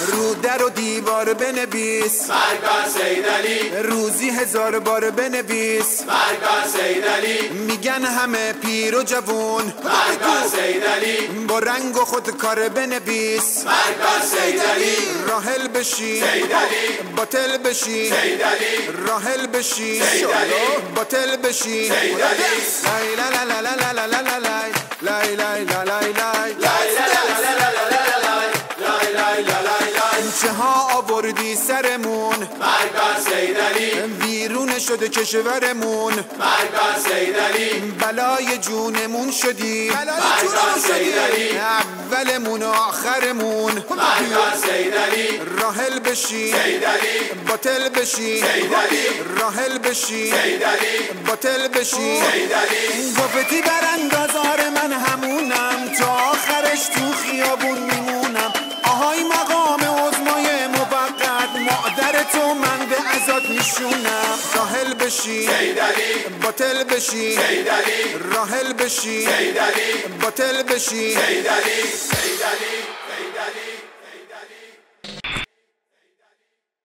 رو در و دیوار بنویس مرگ سیدعلی، روزی 1000 بار بنویس مرگ سیدعلی، میگن همه پیر و جوون مرگ سیدعلی، با رنگ و خودکار بنویس مرگ سیدعلی، راحل بشی سیدعلی، باطل بشی سیدعلی، راحل بشی سیدعلی، باطل بشی سیدعلی، لا لا لا لا لا لا لا لا لا لا لا لا چه ها آوردی سرمون مرگ سیدعلی، ویرون شده کشورمون مرگ سیدعلی، بلای جونمون شدی مرگ سیدعلی، اولمون و آخرمون مرگ سیدعلی، راحل بشی سیدعلی، باطل بشی سیدعلی، راحل بشی سیدعلی، باطل بشی سیدعلی، گفتی براندازار من همونم تا آخرش تو خیابون میمونم آهای مقام عظمای موقت مادر تو من به ازاد میشونم راحل بشی سیدعلی، باطل بشی سیدعلی، راحل بشی سیدعلی، باطل بشی سیدعلی، سیدعلی.